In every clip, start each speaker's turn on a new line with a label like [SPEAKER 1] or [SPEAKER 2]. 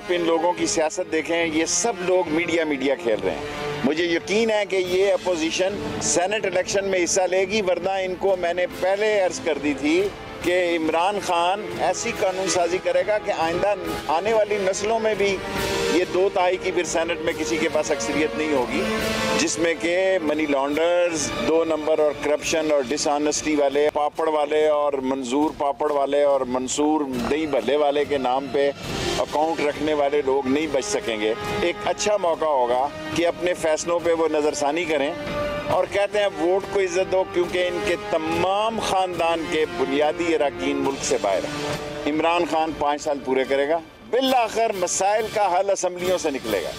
[SPEAKER 1] آپ ان لوگوں کی سیاست دیکھیں، یہ سب لوگ میڈیا کھیل رہے ہیں. مجھے یقین ہے کہ یہ اپوزیشن سینٹ الیکشن میں حصہ لے گی، ورنہ ان کو میں نے پہلے عرض کر دی تھی کہ عمران خان ایسی قانون سازی کرے گا کہ آئندہ آنے والی نسلوں میں بھی یہ 2/3 کی پھر سینٹ میں کسی کے پاس اکثریت نہیں ہوگی، جس میں کہ منی لانڈرز، 2 نمبر اور کرپشن اور ڈس آنیسٹی والے، پاپڑ والے اور منظور پاپڑ والے اور منصور دہی بھلے والے کے نام پہ اکاؤنٹ رکھنے والے لوگ نہیں بچ سکیں گے. ایک اچھا موقع ہوگا کہ اپنے فیصلوں پہ وہ نظر ثانی کریں اور کہتے ہیں ووٹ کو عزت دو، کیونکہ ان کے تمام خاندان کے بنیادی اراکین ملک سے باہر ہیں. عمران خان 5 سال پورے کرے گا، بالآخر مسائل کا حل اسمبلیوں سے نکلے گا.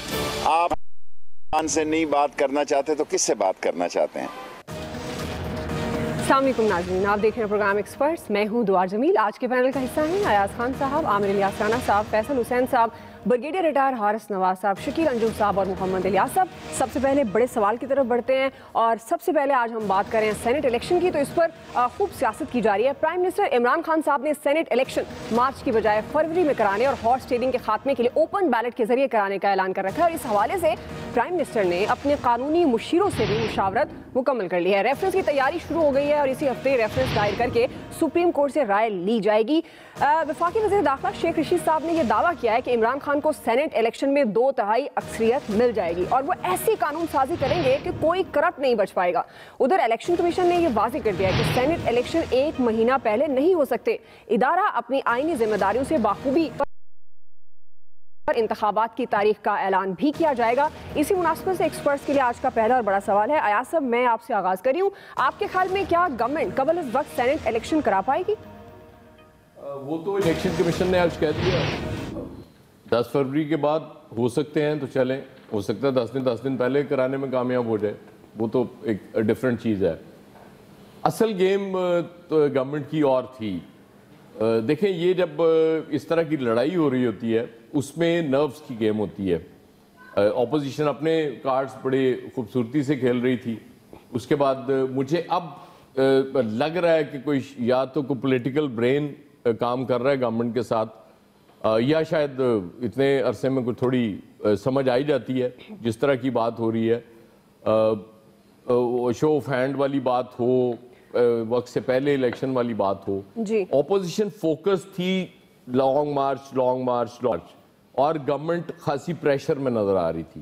[SPEAKER 1] آپ خان سے نہیں بات کرنا چاہتے تو کس سے بات کرنا چاہتے ہیں؟
[SPEAKER 2] السلام علیکم ناظرین، آپ دیکھ رہے ہیں پروگرام ایکسپرٹس. میں ہوں دوار جمیل. آج کے پینل کا حصہ ہیں ایاز خان صاحب، عامر الیاس رانا صاحب، فیصل حسین صاحب، بریگیڈیئر ریٹائر حارث نواز صاحب، شکیل انجم صاحب اور محمد الیاس صاحب. سب سے پہلے بڑے سوال کی طرف بڑھتے ہیں اور سب سے پہلے آج ہم بات کریں سینٹ الیکشن کی. تو اس پر خوب سیاست کی جا رہی ہے. پرائم منسٹر عمران خان صاحب نے سینٹ الیکشن مارچ کی بجائے فروری میں کرانے اور ہارس ٹریڈنگ کے خاتمے کے لیے اوپن بیلٹ کے ذریعے کرانے کا اعلان کر رکھا ہے، اور اس حوالے سے پرائم منسٹر نے اپنے قانونی مشیروں سے بھی مشاورت مکمل کر لی ہے. ریفرنس کی تیاری شروع ہو گئی ہے اور اسی ہفتے ریفرنس دائر کر کے سپریم کورٹ سے رائے لی جائے گی. وفاقی وزیر داخلہ شیخ رشید صاحب نے یہ دعویٰ کیا ہے کہ عمران خان کو سینٹ الیکشن میں 2/3 اکثریت مل جائے گی اور وہ ایسی قانون سازی کریں گے کہ کوئی کرپٹ نہیں بچ پائے گا. ادھر الیکشن کمیشن نے یہ واضح کر دیا ہے کہ سینٹ الیکشن 1 مہینہ پہلے نہیں ہو سکتے. ادارہ اپنی آئینی ذمہ داریوں سے باخوبی پر انتخابات کی تاریخ کا اعلان بھی کیا جائے گا. اسی مناسبت سے ایکسپرٹس کے لیے آج کا پہلا اور بڑا سوال ہے. ایاز صاحب، میں آپ سے آغاز کر رہی ہوں. آپ کے خیال میں کیا گورنمنٹ قبل از وقت سینٹ الیکشن کرا پائے گی؟
[SPEAKER 3] وہ تو الیکشن کمیشن نے آج کہہ دیا 10 فروری کے بعد ہو سکتے ہیں، تو چلیں، ہو سکتا ہے 10 دن پہلے کرانے میں کامیاب ہو جائے، وہ تو ایک ڈیفرنٹ چیز ہے. اصل گیم تو گورنمنٹ کی اور تھی. دیکھیں، یہ جب اس طرح کی لڑائی ہو رہی ہوتی ہے اس میں نروز کی گیم ہوتی ہے. اپوزیشن اپنے کارڈز بڑے خوبصورتی سے کھیل رہی تھی. اس کے بعد مجھے اب لگ رہا ہے کہ کوئی یا تو کوئی پولیٹیکل برین کام کر رہا ہے گورنمنٹ کے ساتھ، یا شاید اتنے عرصے میں کوئی تھوڑی سمجھ آئی جاتی ہے جس طرح کی بات ہو رہی ہے. شو آف ہینڈ والی بات ہو، وقت سے پہلے الیکشن والی بات ہو، اپوزیشن فوکس تھی لانگ مارچ، اور گورنمنٹ خاصی پریشر میں نظر آ رہی تھی.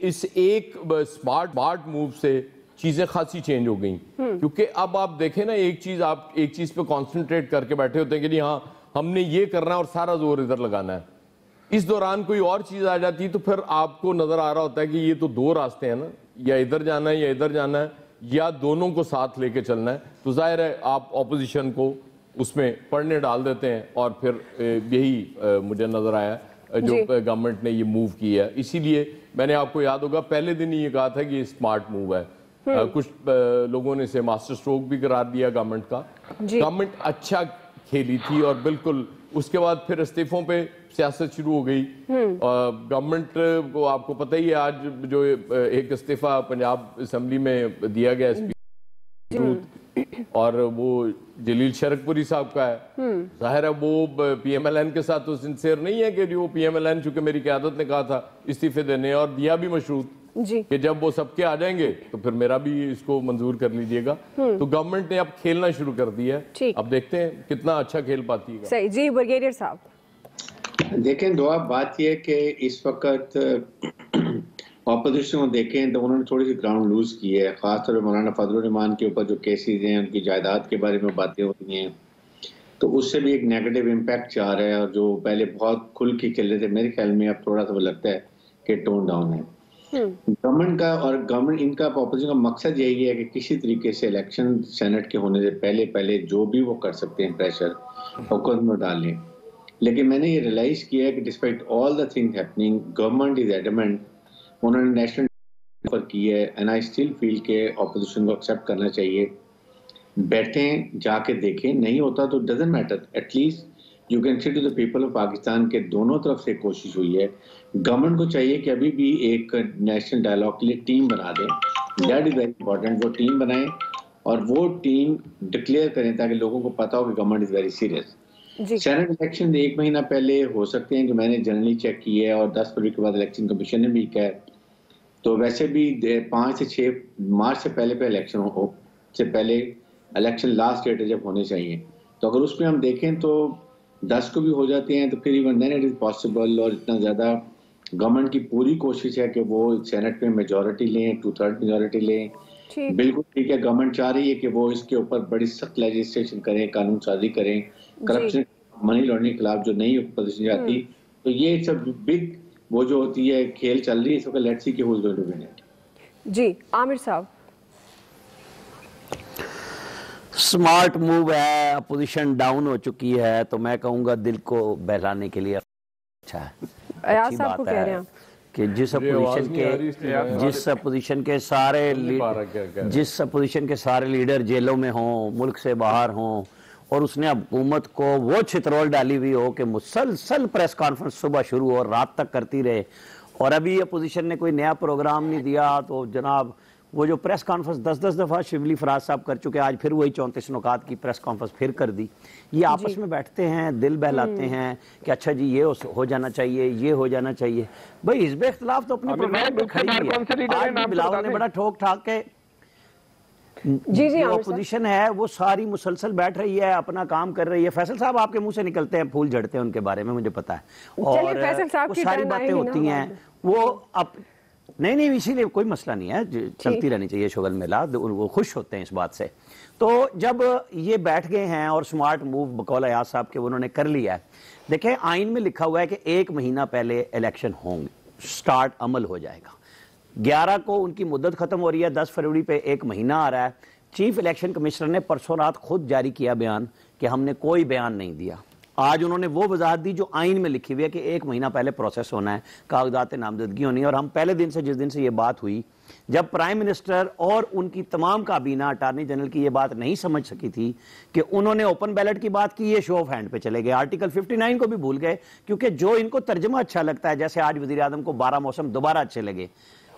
[SPEAKER 3] اس ایک سمارٹ موو سے چیزیں خاصی چینج ہو گئیں، کیونکہ اب آپ دیکھیں نا، ایک چیز پہ کانسنٹریٹ کر کے بیٹھے ہوتے ہیں کہ نہیں ہاں ہم نے یہ کرنا ہے اور سارا زور ادھر لگانا ہے. اس دوران کوئی اور چیز آ جاتی تو پھر آپ کو نظر آ رہا ہوتا ہے کہ یہ تو 2 راستے ہیں نا، یا ادھر جانا ہے یا ادھر جانا ہے، یا دونوں کو ساتھ لے کے چلنا ہے. تو ظاہر ہے آپ اپوزیشن کو اس میں پڑھنے ڈال دیتے ہیں، اور پھر یہی مجھے نظر آیا جو گورنمنٹ نے یہ موو کی ہے. اسی لیے میں نے آپ کو یاد ہوگا پہلے دن ہی یہ کہا تھا کہ یہ اسمارٹ موو ہے. کچھ لوگوں نے اسے ماسٹر سٹروک بھی قرار دیا گورنمنٹ کا. گورنمنٹ اچھا کھیلی تھی، اور بالکل اس کے بعد پھر استعفوں پہ سیاست شروع ہو گئی. گورنمنٹ کو آپ کو پتہ ہی ہے آج جو ایک استعفیٰ پنجاب اسمبلی میں دیا گیا اور وہ جلیل شرک پوری صاحب کا ہے. ظاہر ہے وہ پی ایم ایل این کے ساتھ تو سنسیئر نہیں ہے کہ جو پی ایم ایل این چونکہ میری قیادت نے کہا تھا استعفے دینے، اور دیا بھی مشروط کہ جب وہ سب کے آ جائیں گے تو پھر میرا بھی اس کو منظور کر لیجئے گا. تو گورنمنٹ نے اب کھیلنا شروع کر دیا ہے، اب دیکھتے ہیں کتنا اچھا کھیل پاتی ہے.
[SPEAKER 2] صحیح. جی بریگیڈیئر صاحب.
[SPEAKER 4] دیکھیں دعا، بات یہ ہے کہ اس وقت اپوزیشن کو دیکھیں تو انہوں نے تھوڑی سی گراؤنڈ لوز کی ہے. خاص طور پہ مولانا فضل الرحمان کے اوپر جو کیسز ہیں، ان کی جائیداد کے بارے میں باتیں ہوتی ہیں، تو اس سے بھی ایک نیگیٹو امپیکٹ جا رہا ہے. اور جو پہلے بہت کھل کے چل رہے تھے، میرے خیال میں اب تھوڑا سا لگتا ہے کہ ٹون ڈاؤن ہے گورنمنٹ کا. اور گورنمنٹ ان کا اپوزیشن کا مقصد یہی ہے کہ کسی طریقے سے الیکشن سینٹ کے ہونے سے پہلے جو بھی وہ کر سکتے ہیں پریشر حکومت میں ڈالیں. لیکن میں نے یہ ریلائز کیا ہے کہ despite all the thing happening, government is adamant. انہوں نے نیشنل پر کی ہے، اینڈ آئی اسٹل فیل کہ اپوزیشن کو ایکسیپٹ کرنا چاہیے. بیٹھیں، جا کے دیکھیں، نہیں ہوتا تو doesn't matter, at least you can see to the people of Pakistan کے دونوں طرف سے کوشش ہوئی ہے. گورنمنٹ کو چاہیے کہ ابھی بھی ایک نیشنل ڈائلاگ کے لیے ٹیم بنا دیں. That is very important. وہ ٹیم بنائیں اور وہ ٹیم ڈکلیئر کریں تاکہ لوگوں کو پتا ہو کہ government is very serious. Saint election 1 مہینہ پہلے ہو سکتے ہیں جو میں نے جنرلی چیک کی ہے، اور 10 فروری کے بعد الیکشن کمیشن نے بھی کہا ہے، تو ویسے بھی 5 سے 6 مارچ سے پہلے الیکشن ہو سے پہلے الیکشن لاسٹ ڈیٹ جب ہونے چاہیے، تو اگر اس میں ہم دیکھیں تو 10 کو بھی ہو جاتے ہیں تو پھر even then it is possible, اور اتنا زیادہ گورنمنٹ کی پوری کوشش ہے کہ وہ سینٹ میں میجورٹی لیں، 2/3 میجورٹی لیں. بالکل ٹھیک ہے، گورنمنٹ چاہ رہی ہے کہ وہ اس کے اوپر بڑی سخت لیجسلیشن کریں، قانون سازی کریں، کرپشن منی لانڈرنگ کے خلاف جو نئی اپوزیشن جاتی، تو یہ سب بگ وہ جو ہوتی ہے کھیل چل رہی ہے اس وقت. لیٹس سی کہ who going to win it.
[SPEAKER 2] جی عامر صاحب.
[SPEAKER 5] سمارٹ موو ہے، اپوزیشن ڈاؤن ہو چکی ہے، تو میں کہوں گا دل کو بہلانے کے لیے اچھا ہے. اچھی بات ہے کہ جس اپوزیشن کے سارے لیڈر جیلوں میں ہوں، ملک سے باہر ہوں، اور اس نے حکومت کو وہ چھترول ڈالی ہوئی ہو کہ مسلسل پریس کانفرنس صبح شروع ہو اور رات تک کرتی رہے، اور ابھی اپوزیشن نے کوئی نیا پروگرام نہیں دیا، تو جناب وہ جو پریس کانفرنس 10 دفعہ شبلی فراز صاحب کر چکے، آج پھر وہی 34 نکات کی پریس کانفرنس پھر کر دی. یہ آپس میں بیٹھتے ہیں، دل بہلاتے ہیں کہ اچھا جی یہ ہو جانا چاہیے، یہ ہو جانا چاہیے. بھائی حزب اختلاف تو اپنے پروگرام پہ کھڑی ہے. آج بھی بلاول نے بڑا ٹھوک ٹھاک کے جو اپوزیشن ہے وہ ساری مسلسل بیٹھ رہی ہے، اپنا کام کر رہی ہے. فیصل صاحب آپ کے منہ سے نکلتے ہیں، پھول جھڑتے ہیں ان کے بارے میں مجھے پتا ہے، اور وہ ساری باتیں ہوتی ہیں، وہ نہیں اسی لیے کوئی مسئلہ نہیں ہے، چلتی رہنی چاہیے شغل میلہ، وہ خوش ہوتے ہیں اس بات سے. تو جب یہ بیٹھ گئے ہیں اور سمارٹ موو بقول ایاز صاحب کے انہوں نے کر لیا ہے، دیکھیں آئین میں لکھا ہوا ہے کہ 1 مہینہ پہلے الیکشن ہوں گے، سٹارٹ عمل ہو جائے گا. 11 کو ان کی مدت ختم ہو رہی ہے، 10 فروری پہ 1 مہینہ آ رہا ہے. چیف الیکشن کمشنر نے پرسوں رات خود جاری کیا بیان کہ ہم نے کوئی بیان نہیں دیا. آج انہوں نے وہ وضاحت دی جو آئین میں لکھی ہوئی ہے کہ 1 مہینہ پہلے پروسیس ہونا ہے، کاغذات نامزدگی ہونی ہے. اور ہم پہلے دن سے جس دن سے یہ بات ہوئی، جب پرائم منسٹر اور ان کی تمام کابینہ اٹارنی جنرل کی یہ بات نہیں سمجھ سکی تھی کہ انہوں نے اوپن بیلٹ کی بات کی، یہ شو آف ہینڈ پہ چلے گئے، آرٹیکل 59 کو بھی بھول گئے، کیونکہ جو ان کو ترجمہ اچھا لگتا ہے، جیسے آج وزیر اعظم کو 12 موسم دوبارہ اچھے لگے،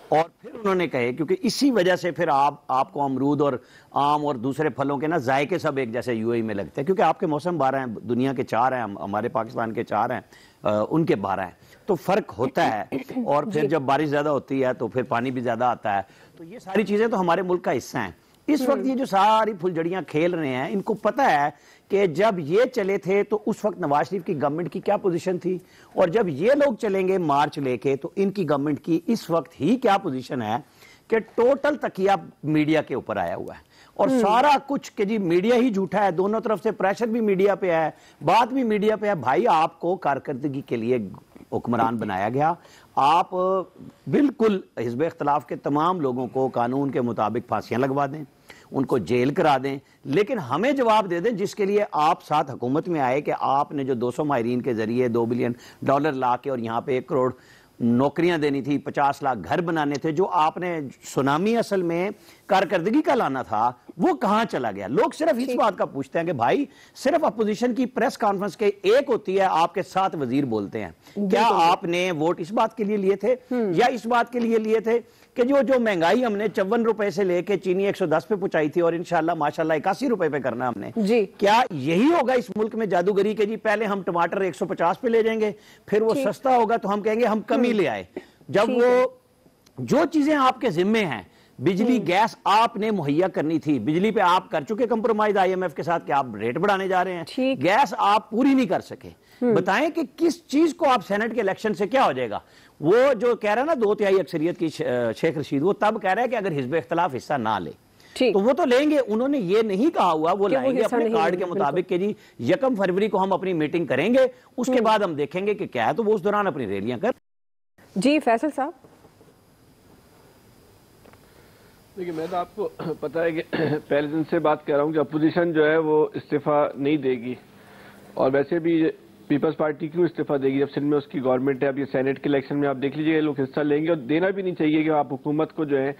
[SPEAKER 5] اور پھر انہوں نے کہے کیونکہ اسی وجہ سے پھر آپ کو امرود اور آم اور دوسرے پھلوں کے نا ذائقے سب ایک جیسے UAE میں لگتے ہیں، کیونکہ آپ کے موسم 12 ہیں، دنیا کے 4 ہیں، ہمارے پاکستان کے 4 ہیں، ان کے 12 ہیں، تو فرق ہوتا ہے. اور پھر جب بارش زیادہ ہوتی ہے تو پھر پانی بھی زیادہ آتا ہے. تو یہ ساری چیزیں تو ہمارے ملک کا حصہ ہیں. اس وقت یہ جو ساری پھلجھڑیاں کھیل رہے ہیں، ان کو پتہ ہے کہ جب یہ چلے تھے تو اس وقت نواز شریف کی گورنمنٹ کی کیا پوزیشن تھی، اور جب یہ لوگ چلیں گے مارچ لے کے تو ان کی گورنمنٹ کی اس وقت ہی کیا پوزیشن ہے کہ ٹوٹل تکیہ میڈیا کے اوپر آیا ہوا ہے، اور سارا کچھ کہ جی میڈیا ہی جھوٹا ہے، دونوں طرف سے پریشر بھی میڈیا پہ ہے، بات بھی میڈیا پہ ہے. بھائی آپ کو کارکردگی کے لیے حکمران بنایا گیا، آپ بالکل حزب اختلاف کے تمام لوگوں کو قانون کے مطابق پھانسیاں لگوا دیں، ان کو جیل کرا دیں، لیکن ہمیں جواب دے دیں جس کے لیے آپ ساتھ حکومت میں آئے کہ آپ نے جو 200 ماہرین کے ذریعے $2 بلین لا کے اور یہاں پہ 1 کروڑ نوکریاں دینی تھی، 50 لاکھ گھر بنانے تھے، جو آپ نے سونامی اصل میں کارکردگی کا لانا تھا، وہ کہاں چلا گیا؟ لوگ صرف اس بات کا پوچھتے ہیں کہ بھائی صرف اپوزیشن کی پریس کانفرنس کے ایک ہوتی ہے، آپ کے 7 وزیر بولتے ہیں، کیا آپ نے ووٹ اس بات کے لیے لیے تھے یا اس بات کے لیے لیے تھے کہ جو مہنگائی ہم نے 54 روپے سے لے کے چینی 110 پہ پہنچائی تھی اور انشاءاللہ ماشاءاللہ 81 روپے پہ کرنا ہم نے، کیا یہی ہوگا اس ملک میں جادوگری کہ جی پہلے ہم ٹماٹر 150 پہ لے جائیں گے، پھر وہ سستا ہوگا تو ہم کہیں گے ہم کمی لے آئے، جب وہ جو چیزیں آپ کے ذمے ہیں، بجلی گیس آپ نے مہیا کرنی تھی، بجلی پہ آپ کر چکے کمپرومائز IMF کے ساتھ کہ آپ ریٹ بڑھانے جا رہے ہیں، گیس آپ پوری نہیں کر سکے. بتائیں کہ کس چیز کو آپ سینٹ کے الیکشن سے کیا ہو جائے گا؟ وہ جو کہہ رہا ہے نا 2/3 اکثریت کی شیخ رشید، وہ تب کہہ رہا ہے کہ اگر حزب اختلاف حصہ نہ لے تو وہ تو لیں گے. انہوں نے یہ نہیں کہا ہوا وہ لائیں گے اپنے کارڈ کے مطابق کہ جی 1 فروری کو ہم اپنی میٹنگ کریں گے، اس کے بعد ہم دیکھیں گے کہ کیا ہے، تو وہ اس دوران اپنی ریلیاں کر.
[SPEAKER 2] جی فیصل صاحب.
[SPEAKER 6] دیکھیں میں تو آپ کو پتا ہے کہ پہلے دن سے بات کر رہا ہوں کہ اپوزیشن جو ہے وہ استعفیٰ نہیں دے گی، اور ویسے بھی پیپلز پارٹی کیوں استعفیٰ دے گی جب سندھ میں اس کی گورنمنٹ ہے. اب یہ سینٹ کے الیکشن میں آپ دیکھ لیجیے لوگ حصہ لیں گے، اور دینا بھی نہیں چاہیے کہ آپ حکومت کو جو ہے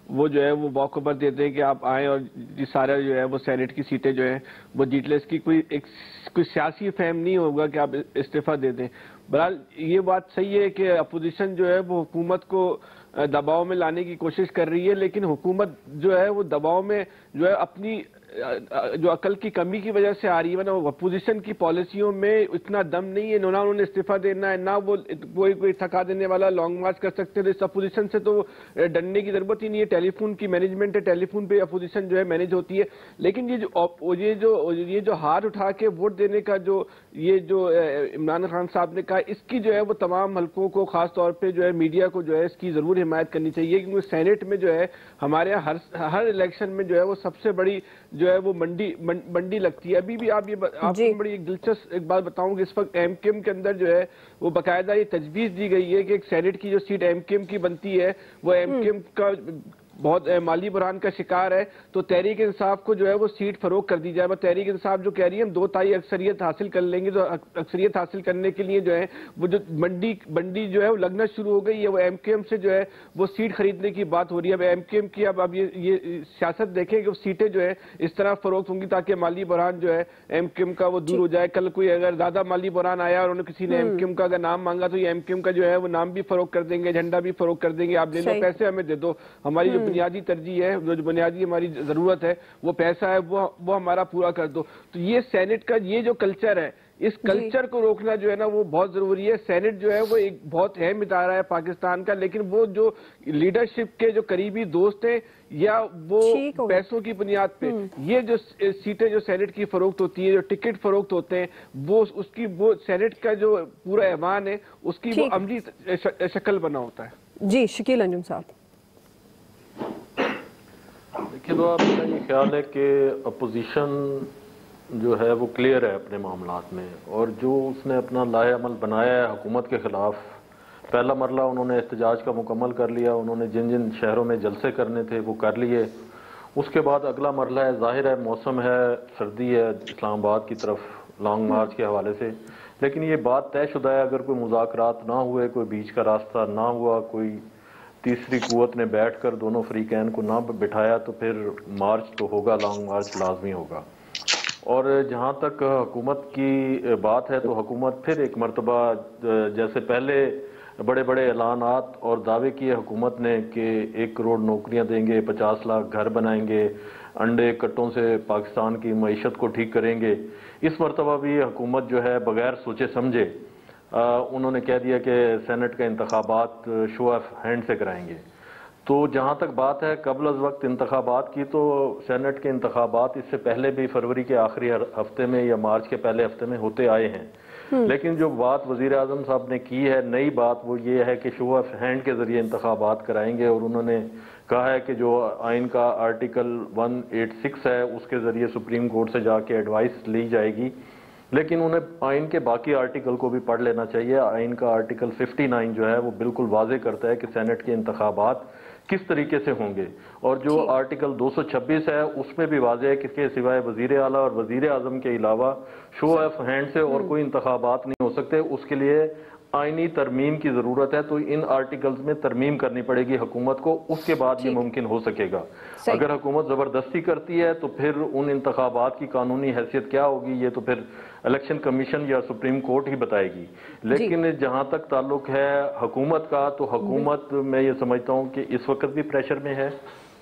[SPEAKER 6] وہ واک اوور دے دیں کہ آپ آئیں اور یہ سارا جو ہے وہ سینٹ کی سیٹیں جو ہیں وہ جیت لیں. اس کی کوئی سیاسی فہم نہیں ہوگا کہ آپ استعفیٰ دے دیں. بہرحال یہ بات صحیح ہے کہ اپوزیشن جو ہے وہ حکومت کو دباؤ میں لانے کی کوشش کر رہی ہے، لیکن حکومت جو ہے وہ دباؤ میں جو ہے اپنی جو عقل کی کمی کی وجہ سے آ رہی ہے نا، وہ اپوزیشن کی پالیسیوں میں اتنا دم نہیں ہے، نہ انہوں نے استعفیٰ دینا ہے، نہ وہ کوئی تھکا دینے والا لانگ مارچ کر سکتے ہیں. اس اپوزیشن سے تو ڈرنے کی ضرورت ہی نہیں ہے. ٹیلی فون کی مینجمنٹ ہے، ٹیلی فون پہ اپوزیشن جو ہے مینج ہوتی ہے. لیکن یہ جو ہاتھ اٹھا کے ووٹ دینے کا جو عمران خان صاحب نے کہا، اس کی جو ہے وہ تمام حلقوں کو، خاص طور پہ جو ہے میڈیا کو جو ہے اس کی ضرور حمایت کرنی چاہیے، کیونکہ سینٹ میں جو ہے ہمارے یہاں ہر الیکشن میں جو ہے وہ سب سے بڑی جو ہے وہ منڈی لگتی ہے. ابھی بھی آپ کو بڑی ایک دلچسپ ایک بات بتاؤں کہ اس وقت ایم کیو ایم کے اندر جو ہے وہ باقاعدہ یہ تجویز دی گئی ہے کہ ایک سینٹ کی جو سیٹ ایم کیو ایم کی بنتی ہے، وہ ایم کیو ایم کا بہت مالی بحران کا شکار ہے، تو تحریک انصاف کو جو ہے وہ سیٹ فروغ کر دی جائے. بس تحریک انصاف جو کہہ رہی ہے ہم 2/3 اکثریت حاصل کر لیں گے، تو اکثریت حاصل کرنے کے لیے جو ہے وہ جو منڈی جو ہے وہ لگنا شروع ہو گئی ہے. وہ ایم کیو ایم سے جو ہے وہ سیٹ خریدنے کی بات ہو رہی ہے. اب ایم کیو ایم کی اب یہ سیاست دیکھیں کہ وہ سیٹیں جو ہے اس طرح فروخت ہوں گی تاکہ مالی بحران جو ہے ایم کیو ایم کا وہ دور ہو جائے. کل کوئی اگر زیادہ مالی بحران آیا اور انہوں نے کسی نے ایم کیو ایم کا اگر نام مانگا تو یہ ایم کیو ایم کا جو ہے وہ نام بھی فروغ کر دیں گے، جھنڈا بھی فروغ کر دیں گے. آپ لے لو پیسے ہمیں دے دو، ہماری جو بنیادی ترجیح ہے، جو بنیادی ہماری ضرورت ہے وہ پیسہ ہے، وہ ہمارا پورا کر دو. تو یہ سینٹ کا یہ جو کلچر ہے، اس کلچر کو روکنا جو ہے نا وہ بہت ضروری ہے. سینٹ جو ہے وہ ایک بہت اہم ادارہ ہے پاکستان کا، لیکن وہ جو لیڈرشپ کے جو قریبی دوست ہیں یا وہ پیسوں کی بنیاد پہ یہ جو سیٹیں جو سینٹ کی فروخت ہوتی ہے، جو ٹکٹ فروخت ہوتے ہیں، وہ سینٹ کا جو پورا ایوان ہے اس کی وہ عملی شکل بنا ہوتا ہے.
[SPEAKER 2] جی شکیل انجم صاحب.
[SPEAKER 7] دیکھیے تو میرا یہ خیال ہے کہ اپوزیشن جو ہے وہ کلیئر ہے اپنے معاملات میں، اور جو اس نے اپنا لاہ عمل بنایا ہے حکومت کے خلاف، پہلا مرحلہ انہوں نے احتجاج کا مکمل کر لیا، انہوں نے جن جن شہروں میں جلسے کرنے تھے وہ کر لیے. اس کے بعد اگلا مرحلہ ہے، ظاہر ہے موسم ہے، سردی ہے اسلام آباد کی طرف لانگ مارچ کے حوالے سے، لیکن یہ بات طے شدہ ہے اگر کوئی مذاکرات نہ ہوئے، کوئی بیچ کا راستہ نہ ہوا، کوئی تیسری قوت نے بیٹھ کر دونوں فریقین کو نہ بٹھایا، تو پھر مارچ تو ہوگا، لانگ مارچ لازمی ہوگا. اور جہاں تک حکومت کی بات ہے تو حکومت پھر ایک مرتبہ جیسے پہلے بڑے بڑے اعلانات اور دعوے کیے حکومت نے کہ 1 کروڑ نوکریاں دیں گے، 50 لاکھ گھر بنائیں گے، انڈے کٹوں سے پاکستان کی معیشت کو ٹھیک کریں گے، اس مرتبہ بھی حکومت جو ہے بغیر سوچے سمجھے انہوں نے کہہ دیا کہ سینٹ کا انتخابات شو آف ہینڈ سے کرائیں گے. تو جہاں تک بات ہے قبل از وقت انتخابات کی، تو سینٹ کے انتخابات اس سے پہلے بھی فروری کے آخری ہفتے میں یا مارچ کے پہلے ہفتے میں ہوتے آئے ہیں. لیکن جو بات وزیر اعظم صاحب نے کی ہے نئی بات، وہ یہ ہے کہ شو آف ہینڈ کے ذریعے انتخابات کرائیں گے، اور انہوں نے کہا ہے کہ جو آئین کا آرٹیکل 186 ہے اس کے ذریعے سپریم کورٹ سے جا کے ایڈوائس لی جائے گی. لیکن انہیں آئین کے باقی آرٹیکل کو بھی پڑھ لینا چاہیے. آئین کا آرٹیکل 59 جو ہے وہ بالکل واضح کرتا ہے کہ سینٹ کے انتخابات کس طریقے سے ہوں گے، اور جو آرٹیکل 226 ہے اس میں بھی واضح ہے کہ سوائے وزیر اعلیٰ اور وزیر اعظم کے علاوہ شو آف ہینڈ سے اور کوئی انتخابات نہیں ہو سکتے. اس کے لیے آئینی ترمیم کی ضرورت ہے، تو ان آرٹیکلز میں ترمیم کرنی پڑے گی حکومت کو، اس کے بعد یہ ممکن ہو سکے گا. اگر حکومت زبردستی کرتی ہے تو پھر ان انتخابات کی قانونی حیثیت کیا ہوگی یہ تو پھر الیکشن کمیشن یا سپریم کورٹ ہی بتائے گی. لیکن جہاں تک تعلق ہے حکومت کا، تو حکومت میں یہ سمجھتا ہوں کہ اس وقت بھی پریشر میں ہے،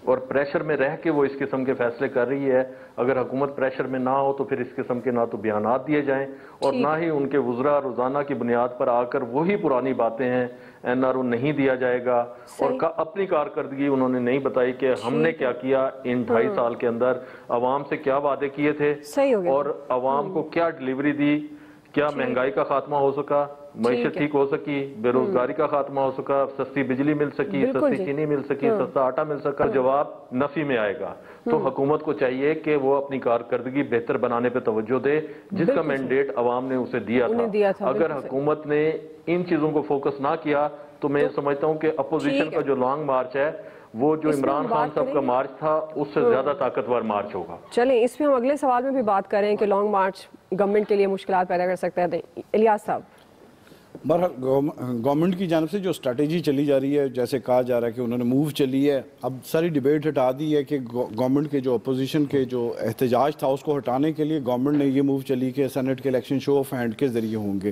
[SPEAKER 7] اور پریشر میں رہ کے وہ اس قسم کے فیصلے کر رہی ہے. اگر حکومت پریشر میں نہ ہو تو پھر اس قسم کے نہ تو بیانات دیے جائیں اور نہ ہی ان کے وزراء روزانہ کی بنیاد پر آ کر وہی پرانی باتیں ہیں این آر او نہیں دیا جائے گا. اور اپنی کارکردگی انہوں نے نہیں بتائی کہ ہم نے کیا کیا ان 2.5 سال کے اندر، عوام سے کیا وعدے کیے تھے اور عوام کو کیا ڈلیوری دی، کیا مہنگائی کا خاتمہ ہو سکا، معیشت ٹھیک ہو سکی، بے روزگاری کا خاتمہ ہو سکا، سستی بجلی مل سکی، سستی چینی مل سکی، سستا آٹا مل سکا. جواب نفی میں آئے گا. تو حکومت کو چاہیے کہ وہ اپنی کارکردگی بہتر بنانے پہ توجہ دے، جس کا مینڈیٹ عوام نے اسے دیا تھا. اگر حکومت نے ان چیزوں کو فوکس نہ کیا تو میں سمجھتا ہوں کہ اپوزیشن کا جو لانگ مارچ ہے وہ جو عمران خان صاحب کا مارچ تھا اس سے زیادہ طاقتور مارچ ہوگا.
[SPEAKER 2] چلیں اس پہ ہم اگلے سوال میں بھی بات کریں کہ لانگ مارچ گورنمنٹ کے لیے مشکلات پیدا کر سکتا ہے. الیاس صاحب،
[SPEAKER 8] بہرحال گورنمنٹ کی جانب سے جو اسٹریٹجی چلی جا رہی ہے، جیسے کہا جا رہا ہے کہ انہوں نے موو چلی ہے، اب ساری ڈیبیٹ ہٹا دی ہے کہ گورنمنٹ کے جو اپوزیشن کے جو احتجاج تھا اس کو ہٹانے کے لیے گورنمنٹ نے یہ موو چلی کہ سینٹ کے الیکشن شو آف ہینڈ کے ذریعے ہوں گے.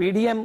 [SPEAKER 5] PDM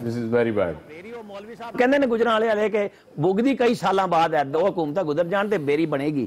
[SPEAKER 3] this is very bad.
[SPEAKER 5] ਮੇਰੀ ਉਹ ਮੌਲਵੀ ਸਾਹਿਬ ਕਹਿੰਦੇ ਨੇ ਗੁਜਰਾਲੇ ਵਾਲੇ ਕਿ ਬੁਗਦੀ ਕਈ ਸਾਲਾਂ ਬਾਅਦ ਹੈ, 2 ਹਕੂਮਤਾਂ ਗੁਜ਼ਰ ਜਾਣ ਤੇ ਬੇਰੀ ਬਣੇਗੀ,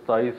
[SPEAKER 7] 27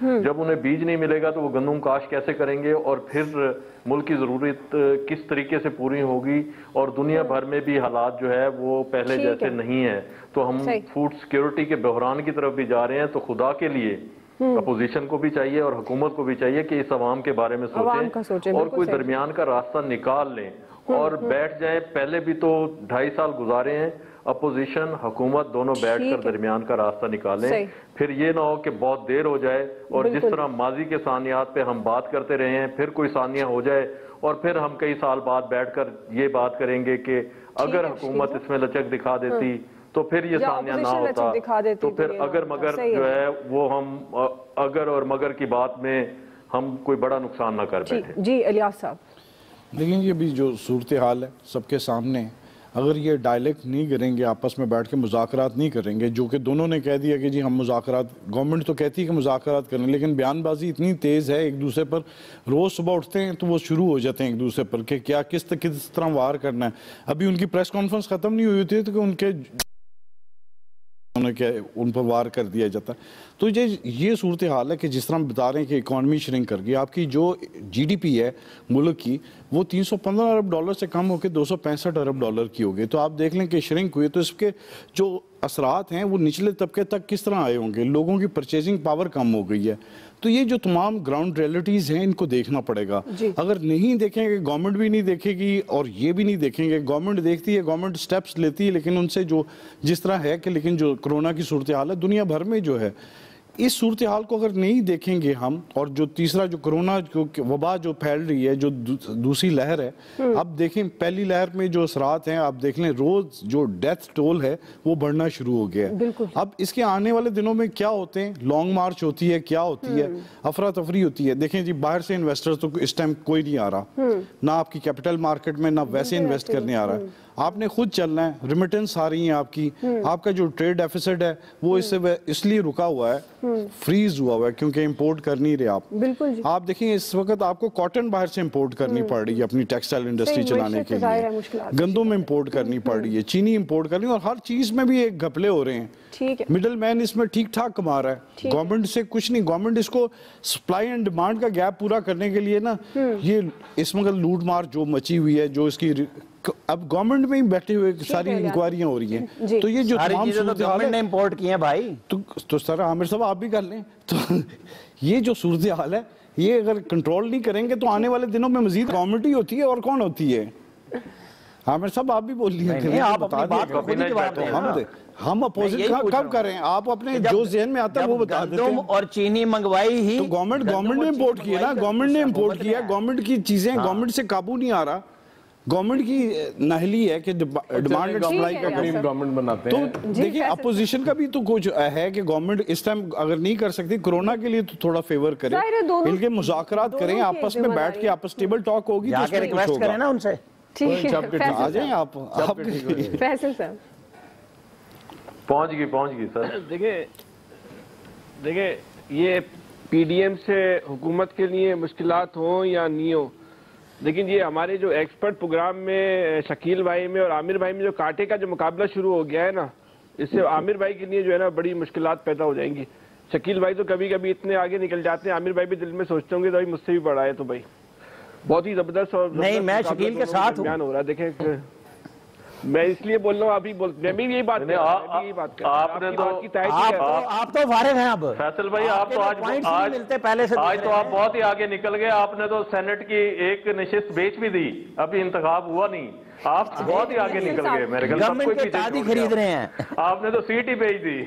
[SPEAKER 7] جب انہیں بیج نہیں ملے گا تو وہ گندم کاشت کیسے کریں گے، اور پھر ملک کی ضرورت کس طریقے سے پوری ہوگی، اور دنیا بھر میں بھی حالات جو ہے وہ پہلے جیسے نہیں ہے، تو ہم فوڈ سیکیورٹی کے بحران کی طرف بھی جا رہے ہیں۔ تو خدا کے لیے اپوزیشن کو بھی چاہیے اور حکومت کو بھی چاہیے کہ اس عوام کے بارے میں سوچیں اور کوئی درمیان کا راستہ نکال لیں اور بیٹھ جائیں۔ پہلے بھی تو 2.5 سال گزارے ہیں، اپوزیشن حکومت دونوں بیٹھ کر درمیان کا راستہ نکالیں، پھر یہ نہ ہو کہ بہت دیر ہو جائے اور جس طرح ماضی کے ثانیات پہ ہم بات کرتے رہے ہیں، پھر کوئی ثانیہ ہو جائے اور پھر ہم کئی سال بعد بیٹھ کر یہ بات کریں گے کہ اگر حکومت اس میں لچک دکھا دیتی تو پھر یہ ثانیہ نہ ہوتا، تو پھر اگر مگر جو ہے وہ ہم اگر اور مگر کی بات میں ہم کوئی بڑا نقصان نہ کر بیٹھے۔
[SPEAKER 2] جی الیاس صاحب،
[SPEAKER 8] لیکن یہ بھی جو صورتحال ہے سب کے سامنے، اگر یہ ڈائلیکٹ نہیں کریں گے، آپس میں بیٹھ کے مذاکرات نہیں کریں گے، جو کہ دونوں نے کہہ دیا کہ جی ہم مذاکرات، گورنمنٹ تو کہتی ہے کہ مذاکرات کریں، لیکن بیان بازی اتنی تیز ہے ایک دوسرے پر، روز صبح اٹھتے ہیں تو وہ شروع ہو جاتے ہیں ایک دوسرے پر کہ کیا کس طرح وار کرنا ہے۔ ابھی ان کی پریس کانفرنس ختم نہیں ہوئی ہوتی ہے تو کہ ان پر وار کر دیا جاتا ہے۔ تو یہ صورتحال ہے کہ جس طرح ہم بتا رہے ہیں کہ اکانومی شرنک کر گئی، آپ کی جو جی ڈی پی ہے ملک کی وہ 315 ارب ڈالر سے کم ہو کے 265 ارب ڈالر کی ہو گئی۔ تو آپ دیکھ لیں کہ شرنک ہوئی تو اس کے جو اثرات ہیں وہ نچلے طبقے تک کس طرح آئے ہوں گے، لوگوں کی پرچیزنگ پاور کم ہو گئی ہے۔ تو یہ جو تمام گراؤنڈ ریئلٹیز ہیں ان کو دیکھنا پڑے گا۔ اگر نہیں دیکھیں گے، گورنمنٹ بھی نہیں دیکھے گی اور یہ بھی نہیں دیکھیں گے، گورنمنٹ دیکھتی ہے، گورنمنٹ سٹیپس لیتی ہے، لیکن ان سے جو جس طرح ہے کہ لیکن جو کرونا کی صورتحال ہے دنیا بھر میں جو ہے، اس صورتحال کو اگر نہیں دیکھیں گے ہم، اور جو تیسرا جو کرونا وبا جو پھیل رہی ہے، جو دوسری لہر ہے، اب دیکھیں پہلی لہر میں جو اثرات ہیں، آپ دیکھ لیں روز جو ڈیتھ ٹول ہے وہ بڑھنا شروع ہو گیا ہے۔ اب اس کے آنے والے دنوں میں کیا ہوتے ہیں، لانگ مارچ ہوتی ہے، کیا ہوتی ہے، افراتفری ہوتی ہے۔ دیکھیں جی باہر سے انویسٹر تو اس ٹائم کوئی نہیں آ رہا، نہ آپ کی کیپٹل مارکیٹ میں، نہ ویسے انویسٹ کرنے آ رہا ہے، آپ نے خود چلنا ہے، ریمیٹنس آ رہی ہیں آپ کی، آپ کا جو ٹریڈ ڈیفیسٹ ہے وہ اس لیے رکا ہوا ہے، فریز ہوا ہوا ہے کیونکہ امپورٹ کر نہیں رہے آپ۔ آپ دیکھیں اس وقت آپ کو کاٹن باہر سے امپورٹ کرنی پڑ رہی ہے اپنی ٹیکسٹائل انڈسٹری چلانے کے لیے، گندم امپورٹ کرنی پڑ رہی ہے، چینی امپورٹ کرنی، اور ہر چیز میں بھی ایک گھپلے ہو رہے ہیں۔ مڈل مین اس میں ٹھیک ٹھاک کما رہا ہے، گورنمنٹ سے کچھ نہیں۔ گورنمنٹ اس کو سپلائی اینڈ ڈیمانڈ کا گیپ پورا کرنے کے لیے نا، یہ اس وقت لوٹ مار جو مچی ہوئی ہے، جو اس کی اب گورنمنٹ میں ہی بیٹھے ہوئے ساری انکوائریاں ہو رہی ہیں، تو یہ جو تمام صورتحال ہے
[SPEAKER 5] امپورٹ کی ہیں بھائی،
[SPEAKER 8] تو سر عامر صاحب آپ بھی کر لیں، تو یہ جو صورتحال ہے یہ اگر کنٹرول نہیں کریں گے تو آنے والے دنوں میں مزید گورنمنٹ ہی ہوتی ہے اور کون ہوتی ہے؟ عامر صاحب آپ بھی بول لیے، ہم اپوزٹ کب کریں، آپ اپنے جو ذہن میں آتا ہے وہ بتا دیتے ہیں۔
[SPEAKER 5] اور چینی منگوائی ہی
[SPEAKER 8] تو گورنمنٹ نے امپورٹ کیا نا، گورنمنٹ نے امپورٹ کیا، گورنمنٹ کی چیزیں گورنمنٹ سے قابو نہیں آ رہا، گورنمنٹ کی نااہلی ہے کہ ڈیمانڈ اینڈ سپلائی کا
[SPEAKER 3] گورنمنٹ بناتے ہیں۔
[SPEAKER 8] تو دیکھیں اپوزیشن کا بھی تو کچھ ہے کہ گورنمنٹ اس ٹائم اگر نہیں کر سکتی، کرونا کے لیے تو تھوڑا فیور کرے، ان کے مذاکرات کریں، آپس میں بیٹھ کے آپس ٹیبل ٹاک ہوگی،
[SPEAKER 5] جا کے ریکویسٹ کریں نا ان سے،
[SPEAKER 8] آ جائیں آپ۔
[SPEAKER 2] فیصل صاحب
[SPEAKER 7] پہنچ گئی سر۔
[SPEAKER 6] دیکھیں یہ پی ڈی ایم سے حکومت کے لیے مشکلات ہوں یا نہیں ہوں، لیکن یہ ہمارے جو ایکسپرٹ پروگرام میں شکیل بھائی میں اور عامر بھائی میں جو کانٹے کا جو مقابلہ شروع ہو گیا ہے نا، اس سے عامر بھائی کے لیے جو ہے نا بڑی مشکلات پیدا ہو جائیں گی۔ شکیل بھائی تو کبھی کبھی اتنے آگے نکل جاتے ہیں، عامر بھائی بھی دل میں سوچتے ہوں گے تو مجھ سے بھی بڑا ہے، تو بھائی بہت ہی زبردست اور
[SPEAKER 5] نہیں، میں شکیل کے ساتھ ہوں
[SPEAKER 6] ہو رہا ہے۔ دیکھیں میں اس لیے بول رہا ہوں، میں بھی یہی بات
[SPEAKER 5] آپ تو فارغ ہیں اب
[SPEAKER 7] فیصل بھائی، آپ تو آج تو آپ بہت ہی آگے نکل گئے، آپ نے تو سینٹ کی ایک نشست بیچ بھی دی، ابھی انتخاب ہوا نہیں، آپ بہت ہی آگے نکل گئے، میرے خیال سب کوئی پیچھے
[SPEAKER 5] خرید رہے ہیں،
[SPEAKER 7] آپ نے تو سیٹ ہی بھیج دی،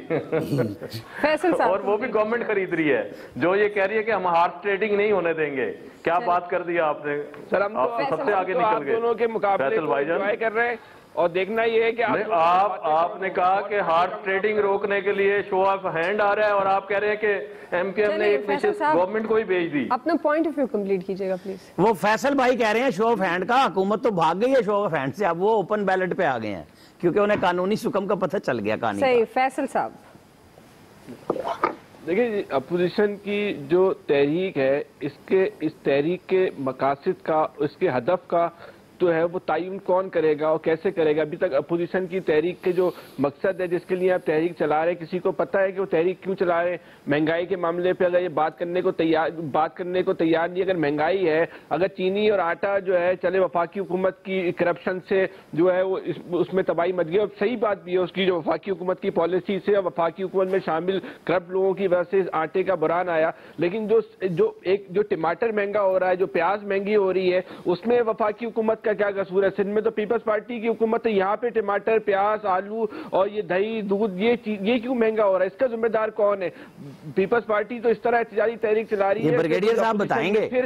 [SPEAKER 7] اور وہ بھی گورنمنٹ خرید رہی ہے، جو یہ کہہ رہی ہے کہ ہم ہارس ٹریڈنگ نہیں ہونے دیں گے۔ کیا بات کر دیا آپ نے، آپ تو سب سے آگے نکل گئے
[SPEAKER 6] دونوں کے مقابلے
[SPEAKER 7] فیصل بھائی جان
[SPEAKER 6] کر رہے ہیں، اور دیکھنا یہ ہے کہ
[SPEAKER 7] آپ نے کہا کہ ہارس ٹریڈنگ روکنے کے لیے شو آف ہینڈ آ رہا ہے، اور آپ کہہ رہے ہیں کہ ایم کیو ایم نے ایک نشست گورنمنٹ کو ہی بھیج دی۔
[SPEAKER 2] اپنا پوائنٹ آف ویو کمپلیٹ کیجئے گا پلیز۔
[SPEAKER 5] وہ فیصل بھائی کہہ رہے ہیں شو آف ہینڈ کا، حکومت تو بھاگ گئی ہے شو آف ہینڈ سے، اب وہ اوپن بیلٹ پہ آ گئے ہیں کیونکہ انہیں قانونی حکم کا پتہ چل گیا کہانی۔
[SPEAKER 2] صحیح، فیصل صاحب
[SPEAKER 6] دیکھیں اپوزیشن کی جو تحریک ہے، اس تحریک کے مقاصد کا، اس کے ہدف کا تو ہے وہ تعین کون کرے گا اور کیسے کرے گا؟ ابھی تک اپوزیشن کی تحریک کے جو مقصد ہے جس کے لیے آپ تحریک چلا رہے ہیں، کسی کو پتہ ہے کہ وہ تحریک کیوں چلا رہے ہیں؟ مہنگائی کے معاملے پہ اگر یہ بات کرنے کو تیار نہیں، اگر مہنگائی ہے، اگر چینی اور آٹا جو ہے چلے وفاقی حکومت کی کرپشن سے جو ہے وہ اس میں تباہی مچ گئی، اور صحیح بات بھی ہے اس کی، جو وفاقی حکومت کی پالیسی سے اور وفاقی حکومت میں شامل کرپٹ لوگوں کی وجہ سے آٹے کا بحران آیا، لیکن جو ٹماٹر مہنگا ہو رہا ہے، جو پیاز مہنگی ہو رہی ہے، اس میں وفاقی حکومت کا کیا قصور ہے؟ سندھ میں تو پیپلز پارٹی کی حکومت ہے، یہاں پہ ٹماٹر، پیاز، آلو اور یہ دہی، دودھ، یہ کیوں مہنگا ہو رہا ہے؟ اس کا ذمہ دار کون ہے؟ پیپلز پارٹی تو اس طرح احتجاجی تحریک چلا رہی ہے۔
[SPEAKER 5] بریگیڈیئر صاحب بتائیں گے؟
[SPEAKER 6] پھر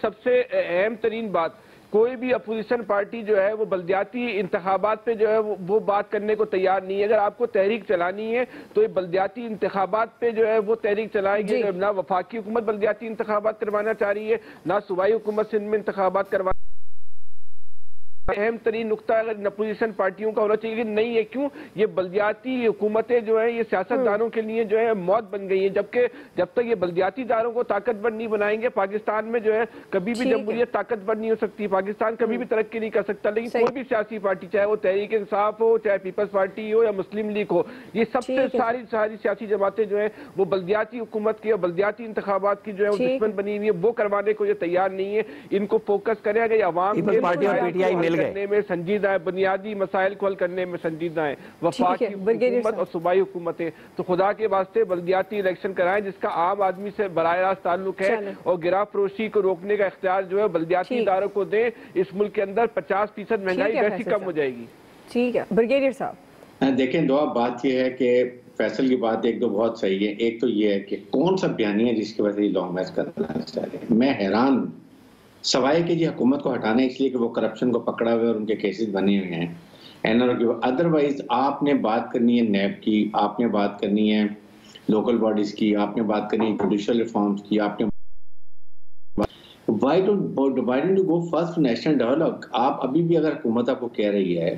[SPEAKER 6] سب سے اہم ترین بات، کوئی بھی اپوزیشن پارٹی جو ہے وہ بلدیاتی انتخابات پہ جو ہے وہ بات کرنے کو تیار نہیں ہے۔ اگر آپ کو تحریک چلانی ہے تو یہ بلدیاتی انتخابات پہ جو ہے وہ تحریک چلائیں گے۔ نہ وفاقی حکومت بلدیاتی انتخابات کروانا چاہ رہی ہے، نہ صوبائی حکومت سندھ میں انتخابات کروانا۔ اہم ترین نقطہ اگر اپوزیشن پارٹیوں کا ہونا چاہیے کہ نہیں ہے، کیوں یہ بلدیاتی حکومتیں جو ہیں یہ سیاستدانوں کے لیے جو ہے موت بن گئی ہیں، جبکہ جب تک یہ بلدیاتی اداروں کو طاقتور نہیں بنائیں گے، پاکستان میں جو ہے کبھی بھی جمہوریت طاقتور نہیں ہو سکتی، پاکستان کبھی بھی ترقی نہیں کر سکتا۔ لیکن کوئی بھی سیاسی پارٹی، چاہے وہ تحریک انصاف ہو، چاہے پیپلز پارٹی ہو یا مسلم لیگ ہو، یہ سب سے ساری سیاسی جماعتیں جو ہیں وہ بلدیاتی حکومت کی اور بلدیاتی انتخابات کی جو ہے وہ دشمن بنی ہوئی ہے، وہ کروانے کو یہ تیار نہیں ہے۔ ان کو فوکس کریں، اگر یہ عوام کرنے میں سنجیدہ ہے، بنیادی مسائل کو حل کرنے میں سنجیدہ ہیں وفاقی حکومت اور صوبائی حکومتیں، تو خدا کے واسطے بلدیاتی الیکشن کرائیں جس کا عام آدمی سے براہ راست تعلق ہے، اور گرا فروشی کو روکنے کا اختیار جو ہے بلدیاتی اداروں کو دیں۔ اس ملک کے اندر 50% مہنگائی ویسی کم ہو جائے گی۔
[SPEAKER 2] ٹھیک ہے بریگیڈیئر صاحب،
[SPEAKER 4] دیکھیں دعا بات یہ ہے کہ فیصل کی بات ایک دو بہت صحیح ہے۔ ایک تو یہ ہے کہ کون سا بیانیہ ہے جس کی وجہ سے لانگ میچ کرنا چاہ رہے ہیں؟ میں حیران ہوں، سوائے کہ جی حکومت کو ہٹانا ہے اس لیے کہ وہ کرپشن کو پکڑا ہوئے اور ان کے کیسز بنے ہوئے ہیں، ادروائز آپ نے بات کرنی ہے نیب کی، آپ نے بات کرنی ہے لوکل باڈیز کی، آپ نے بات کرنی ہے جوڈیشل ریفارمز کی، آپ نے why don't you go first to national dialogue؟ آپ ابھی بھی اگر حکومت آپ کو کہہ رہی ہے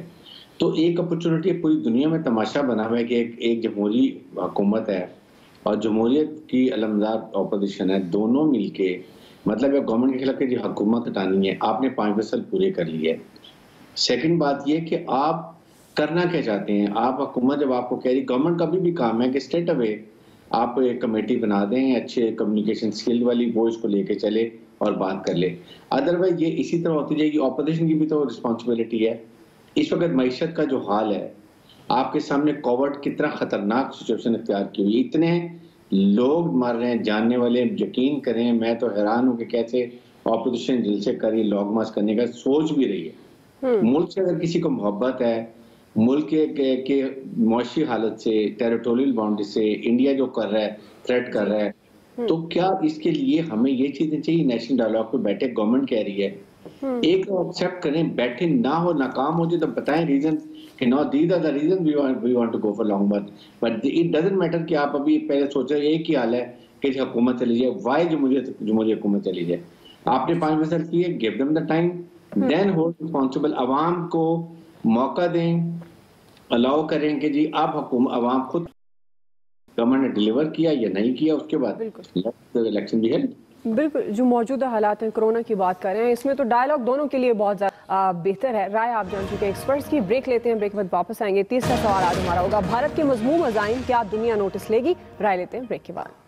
[SPEAKER 4] تو ایک اپرچونٹی پوری دنیا میں تماشا بنا ہوا ہے کہ ایک جمہوری حکومت ہے اور جمہوریت کی علمدار اپوزیشن ہے، دونوں مل کے مطلب ہے گورنمنٹ کے خلاف کہ حکومت ہٹانی ہے، آپ نے 5 فصل پورے کر لی ہے۔ سیکنڈ بات یہ کہ آپ کرنا کیا چاہتے ہیں؟ آپ حکومت جب آپ کو کہہ رہی، گورنمنٹ کا بھی کام ہے کہ اسٹیٹ اوے آپ ایک کمیٹی بنا دیں اچھے کمیونیکیشن سکل والی، وہ اس کو لے کے چلے اور بات کر لے۔ ادروائز یہ اسی طرح ہوتی جائے گی۔ اپوزیشن کی بھی تو رسپانسبلٹی ہے۔ اس وقت معیشت کا جو حال ہے، آپ کے سامنے کووڈ کتنا خطرناک سچویشن اختیار کی ہوئی، اتنے لوگ مر رہے ہیں جاننے والے، یقین کریں میں تو حیران ہوں کہ کیسے اپوزیشن جلسے کری لانگ مارچ کرنے کا سوچ بھی رہی ہے۔ ملک سے اگر کسی کو محبت ہے، ملک کے معاشی حالت سے، ٹیریٹوریل باؤنڈری سے انڈیا جو کر رہا ہے، تھریٹ کر رہا ہے، تو کیا اس کے لیے ہمیں یہ چیزیں چاہیے؟ نیشنل ڈائیلاگ پہ بیٹھے، گورنمنٹ کہہ رہی ہے، ایک تو ایکسیپٹ کریں، بیٹھے نہ ہو، ناکام ہو جائے تو بتائیں ریزن کہ no these are the reason we want to go for long march, but it doesn't matter کہ آپ ابھی پہلے سوچ رہے ایک ہی حال ہے کہ حکومت چلی جائے، وائی جمہوری حکومت چلی جائے۔ آپ نے 5 فصل کیے، give them the time, then hold responsible, عوام کو موقع دیں، الاؤ کریں کہ جی آپ عوام خود گورنمنٹ نے ڈیلیور کیا یا نہیں کیا، اس کے بعد الیکشن بھی ہیلڈ۔
[SPEAKER 2] بالکل، جو موجودہ حالات ہیں کورونا کی بات کر رہے ہیں، اس میں تو ڈائیلاگ دونوں کے لیے بہت زیادہ بہتر ہے۔ رائے آپ جان چکے ہیں ایکسپرٹس کی۔ بریک لیتے ہیں، بریک کے بعد واپس آئیں گے۔ تیسرا سوال آج ہمارا ہوگا، بھارت کے مذموم عزائم کیا دنیا نوٹس لے گی؟ رائے لیتے ہیں بریک کے بعد۔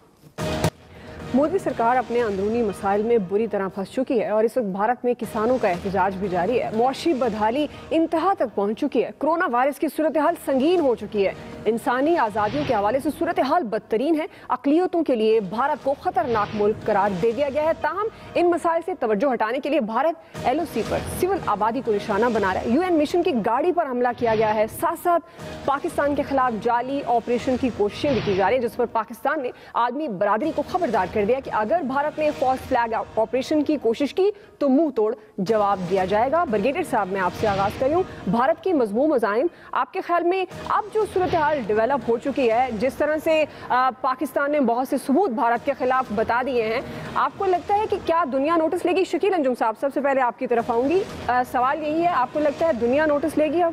[SPEAKER 2] مودی سرکار اپنے اندرونی مسائل میں بری طرح پھنس چکی ہے اور اس وقت بھارت میں کسانوں کا احتجاج بھی جاری ہے۔ معاشی بدحالی انتہا تک پہنچ چکی ہے۔ کرونا وائرس کی صورتحال سنگین ہو چکی ہے۔ انسانی آزادیوں کے حوالے سے صورتحال بدترین ہے۔ اقلیتوں کے لیے بھارت کو خطرناک ملک قرار دے دیا گیا ہے۔ تاہم ان مسائل سے توجہ ہٹانے کے لیے بھارت LOC پر سول آبادی کو نشانہ بنا رہا ہے۔ UN مشن کی گاڑی پر حملہ کیا گیا ہے۔ ساتھ ساتھ پاکستان کے خلاف جعلی آپریشن کی کوششیں بھی کی جا رہی ہیں، جس پر پاکستان نے عالمی برادری کو خبردار کر دیا کہ اگر بھارت نے فالس فلیگ آپریشن کی کوشش کی تو منہ توڑ جواب دیا جائے گا۔ بریگیڈیئر صاحب، میں آپ سے آغاز کروں، بھارت کی مذموم عزائم، آپ کے خیال میں اب جو صورتحال ڈیولپ ہو چکی ہے، جس طرح سے پاکستان نے بہت سے ثبوت بھارت کے خلاف بتا دیے ہیں، آپ کو لگتا ہے کہ کیا دنیا نوٹس لے گی؟ شکیل انجم صاحب، سب سے پہلے آپ کی طرف آؤں گی۔ سوال یہی ہے، آپ کو لگتا ہے دنیا نوٹس لے گی اب؟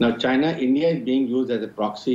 [SPEAKER 4] Now China, India is being used as a proxy.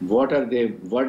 [SPEAKER 4] what are they, what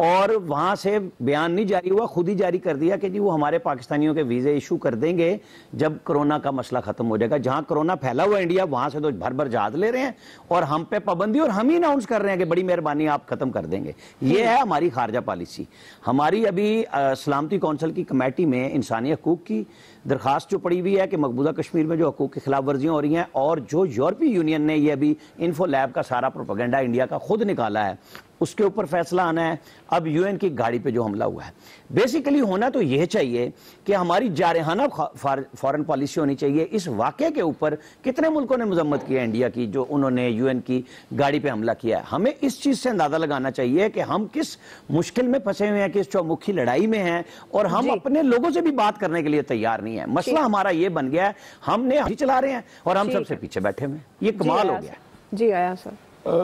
[SPEAKER 5] اور وہاں سے بیان نہیں جاری ہوا, خود ہی جاری کر دیا کہ جی وہ ہمارے پاکستانیوں کے ویزے ایشو کر دیں گے جب کرونا کا مسئلہ ختم ہو جائے گا. جہاں کرونا پھیلا ہوا انڈیا, وہاں سے تو بھر جہاز لے رہے ہیں اور ہم پہ پابندی, اور ہم ہی اناؤنس کر رہے ہیں کہ بڑی مہربانی آپ ختم کر دیں گے. یہ ہے ہماری خارجہ پالیسی. ہماری ابھی سلامتی کونسل کی کمیٹی میں انسانی حقوق کی درخواست جو پڑی ہوئی ہے کہ مقبوضہ کشمیر میں جو حقوق کی خلاف ورزیاں ہو رہی ہیں, اور جو یورپی یونین نے یہ ابھی انفو لیب کا سارا پروپیگنڈا انڈیا کا خود نکالا ہے, اس کے اوپر فیصلہ آنا ہے. اب یو این کی گاڑی پہ جو حملہ ہوا ہے, بیسیکلی ہونا تو یہ چاہیے کہ ہماری جارحانہ فارن پالیسی ہونی چاہیے. اس واقعے کے اوپر کتنے ملکوں نے مذمت کی ہے انڈیا کی, جو انہوں نے یو این کی گاڑی پہ حملہ کیا ہے. ہمیں اس چیز سے اندازہ لگانا چاہیے کہ ہم کس مشکل میں پھنسے ہوئے ہیں, کس چومکھی لڑائی میں ہیں, اور ہم اپنے لوگوں سے بھی بات کرنے کے لیے تیار نہیں ہیں. مسئلہ ہمارا یہ بن گیا ہے, ہم نے چلا رہے ہیں اور ہم سب سے پیچھے بیٹھے ہوئے ہیں. یہ کمال ہو گیا ہے.
[SPEAKER 2] جی آیا سر.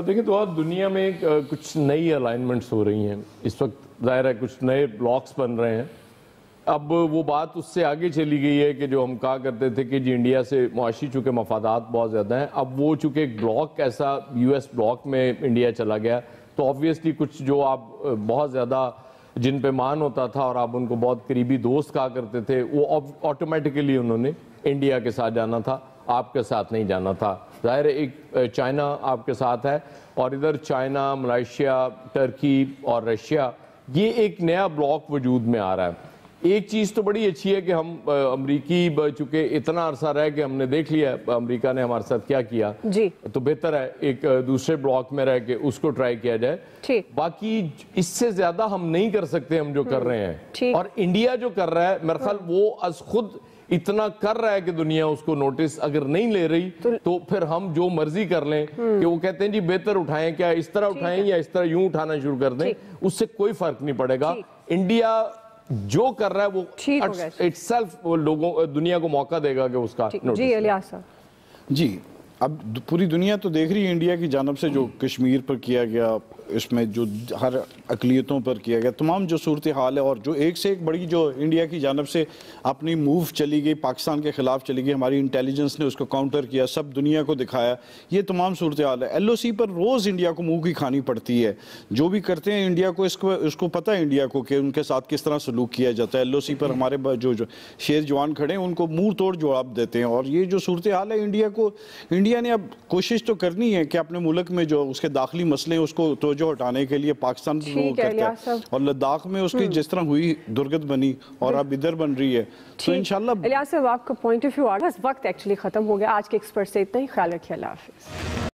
[SPEAKER 3] دیکھیں تو آج دنیا میں کچھ نئی الائنمنٹس ہو رہی ہیں اس وقت, ظاہر ہے کچھ نئے بلاکس بن رہے ہیں. اب وہ بات اس سے آگے چلی گئی ہے کہ جو ہم کہا کرتے تھے کہ جی انڈیا سے معاشی چونکہ مفادات بہت زیادہ ہیں, اب وہ چونکہ ایک بلاک ایسا یو ایس بلاک میں انڈیا چلا گیا, تو آبویسلی کچھ جو آپ بہت زیادہ جن پہ مان ہوتا تھا اور آپ ان کو بہت قریبی دوست کہا کرتے تھے, وہ آٹومیٹیکلی انہوں نے انڈیا کے ساتھ جانا تھا, آپ کے ساتھ نہیں جانا تھا. ظاہر ایک چائنا آپ کے ساتھ ہے, اور ادھر چائنا, ملائیشیا, ٹرکی اور رشیا, یہ ایک نیا بلاک وجود میں آ رہا ہے. ایک چیز تو بڑی اچھی ہے کہ ہم امریکی چونکہ اتنا عرصہ رہ کہ ہم نے دیکھ لیا امریکہ نے ہمارے ساتھ کیا کیا, تو بہتر ہے ایک دوسرے بلاک میں رہ کے اس کو ٹرائی کیا جائے. باقی اس سے زیادہ ہم نہیں کر سکتے ہم جو کر رہے ہیں, اور انڈیا جو کر رہا ہے میرے خیال وہ از خود اتنا کر رہا ہے کہ دنیا اس کو نوٹس اگر نہیں لے رہی تو پھر ہم جو مرضی کر لیں کہ وہ کہتے ہیں جی بہتر اٹھائیں, کیا اس طرح اٹھائیں یا اس طرح یوں اٹھانا شروع کر دیں, اس سے کوئی فرق نہیں پڑے گا. انڈیا جو کر رہا ہے وہ اٹ سیلف لوگوں دنیا کو موقع دے گا کہ اس کا نوٹس.
[SPEAKER 2] جی الیاس صاحب.
[SPEAKER 8] جی اب پوری دنیا تو دیکھ رہی ہے انڈیا کی جانب سے جو کشمیر پر کیا گیا, اس میں جو ہر اقلیتوں پر کیا گیا, تمام جو صورتحال ہے, اور جو ایک سے ایک بڑی جو انڈیا کی جانب سے اپنی موو چلی گئی پاکستان کے خلاف چلی گئی, ہماری انٹیلیجنس نے اس کو کاؤنٹر کیا, سب دنیا کو دکھایا, یہ تمام صورتحال ہے. ایل او سی پر روز انڈیا کو منہ کی کھانی پڑتی ہے, جو بھی کرتے ہیں انڈیا کو اس کو پتہ ہے انڈیا کو کہ ان کے ساتھ کس طرح سلوک کیا جاتا ہے. ایل او سی پر ہمارے جو شیر جوان کھڑے ہیں ان کو منہ توڑ جواب دیتے ہیں. اور یہ جو صورتحال ہے انڈیا نے اب کوشش تو کرنی ہے کہ اپنے ملک میں جو اس کے داخلی مسئلے ہیں اس کو توجہ ہٹانے کے لیے پاکستان کو کرتا ہے, اور لداخ میں اس کی جس طرح ہوئی درگت بنی اور اب ادھر بن رہی ہے, تو انشاءاللہ.
[SPEAKER 2] الیاس صاحب آپ کا پوائنٹ آف ویو آ رہا ہے, وقت ایکچولی ختم ہو گیا. آج کے ایکسپرٹ سے اتنا ہی, خیال رکھیے, اللہ حافظ.